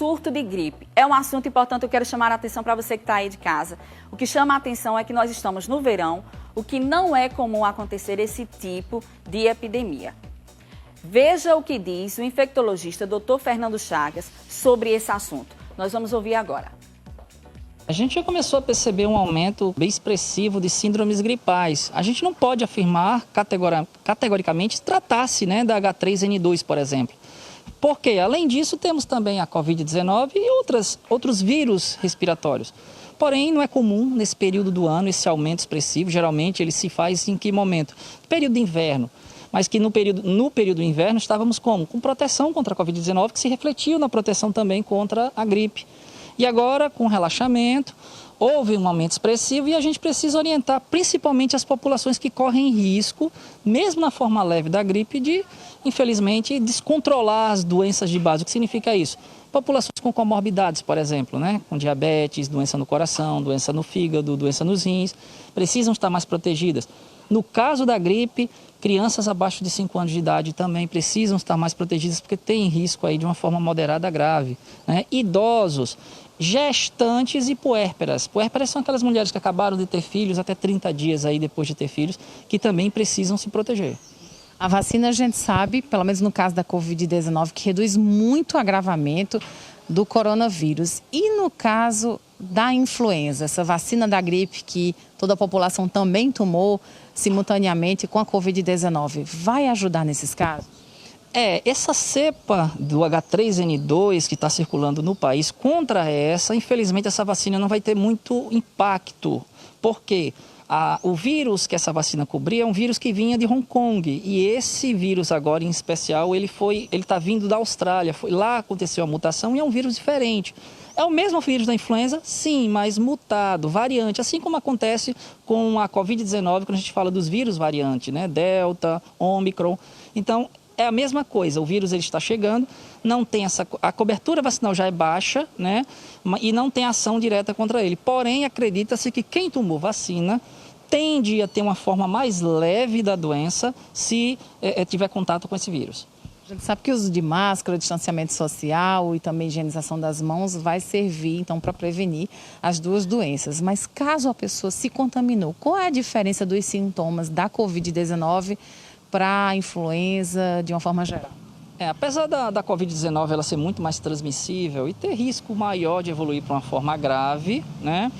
surto de gripe. É um assunto importante, eu quero chamar a atenção para você que está aí de casa. O que chama a atenção é que nós estamos no verão, o que não é comum acontecer esse tipo de epidemia. Veja o que diz o infectologista Dr. Fernando Chagas sobre esse assunto. Nós vamos ouvir agora. A gente já começou a perceber um aumento bem expressivo de síndromes gripais. A gente não pode afirmar categoricamente tratar-se, né, da H3N2, por exemplo. Porque, além disso, temos também a Covid-19 e outros vírus respiratórios. Porém, não é comum nesse período do ano esse aumento expressivo. Geralmente, ele se faz em que momento? Período de inverno. Mas que no período do inverno estávamos como? Com proteção contra a Covid-19, que se refletiu na proteção também contra a gripe. E agora, com relaxamento, houve um aumento expressivo e a gente precisa orientar principalmente as populações que correm risco, mesmo na forma leve da gripe, de, infelizmente, descontrolar as doenças de base. O que significa isso? Populações com comorbidades, por exemplo, né? Com diabetes, doença no coração, doença no fígado, doença nos rins, precisam estar mais protegidas. No caso da gripe, crianças abaixo de 5 anos de idade também precisam estar mais protegidas porque têm risco aí de uma forma moderada grave, né? Idosos, gestantes e puérperas. Puérperas são aquelas mulheres que acabaram de ter filhos até 30 dias aí depois de ter filhos, que também precisam se proteger. A vacina, a gente sabe, pelo menos no caso da Covid-19, que reduz muito o agravamento do coronavírus. E no caso da influenza, essa vacina da gripe que toda a população também tomou simultaneamente com a Covid-19, vai ajudar nesses casos? Essa cepa do H3N2 que está circulando no país, contra essa, infelizmente essa vacina não vai ter muito impacto. Por quê? O vírus que essa vacina cobria é um vírus que vinha de Hong Kong. E esse vírus agora, em especial, ele está vindo da Austrália. Lá aconteceu a mutação e é um vírus diferente. É o mesmo vírus da influenza? Sim, mas mutado, variante. Assim como acontece com a Covid-19, quando a gente fala dos vírus variantes, né? Delta, Omicron. Então, é a mesma coisa, o vírus ele está chegando, não tem a cobertura vacinal já é baixa, né? E não tem ação direta contra ele. Porém, acredita-se que quem tomou vacina tende a ter uma forma mais leve da doença se tiver contato com esse vírus. A gente sabe que o uso de máscara, distanciamento social e também higienização das mãos vai servir, então, para prevenir as duas doenças. Mas caso a pessoa se contaminou, qual é a diferença dos sintomas da Covid-19 para a influenza de uma forma geral? Apesar da Covid-19 ela ser muito mais transmissível e ter risco maior de evoluir para uma forma grave, né?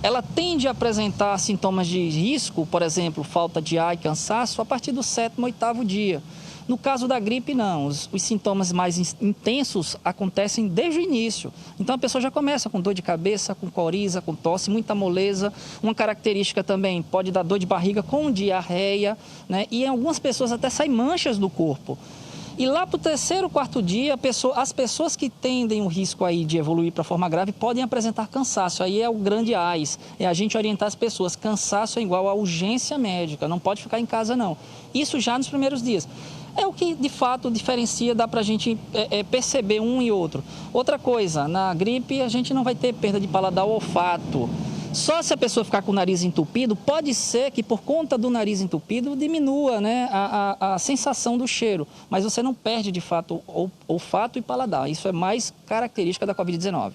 Ela tende a apresentar sintomas de risco, por exemplo, falta de ar e cansaço, a partir do 7º, 8º dia. No caso da gripe, não. Os sintomas mais intensos acontecem desde o início. Então, a pessoa já começa com dor de cabeça, com coriza, com tosse, muita moleza. Uma característica também pode dar dor de barriga com diarreia, né? E em algumas pessoas até saem manchas do corpo. E lá para o 3º, 4º dia, as pessoas que tendem o risco aí de evoluir para a forma grave podem apresentar cansaço. Aí é o grande AIS, é a gente orientar as pessoas. Cansaço é igual a urgência médica, não pode ficar em casa não. Isso já nos primeiros dias. É o que, de fato, diferencia, dá para a gente perceber um e outro. Outra coisa, na gripe a gente não vai ter perda de paladar ou olfato. Só se a pessoa ficar com o nariz entupido, pode ser que por conta do nariz entupido diminua, né, a sensação do cheiro. Mas você não perde, de fato, olfato e paladar. Isso é mais característica da Covid-19.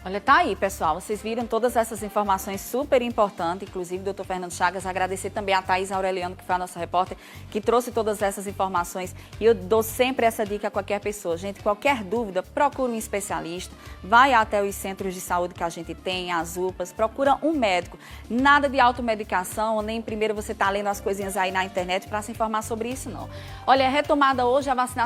Olha, tá aí, pessoal. Vocês viram todas essas informações super importantes, inclusive, doutor Fernando Chagas. Agradecer também a Thaís Aureliano, que foi a nossa repórter, que trouxe todas essas informações. E eu dou sempre essa dica a qualquer pessoa. Gente, qualquer dúvida, procura um especialista, vai até os centros de saúde que a gente tem, as UPAs, procura um médico. Nada de automedicação, nem primeiro você tá lendo as coisinhas aí na internet para se informar sobre isso, não. Olha, é retomada hoje a vacinação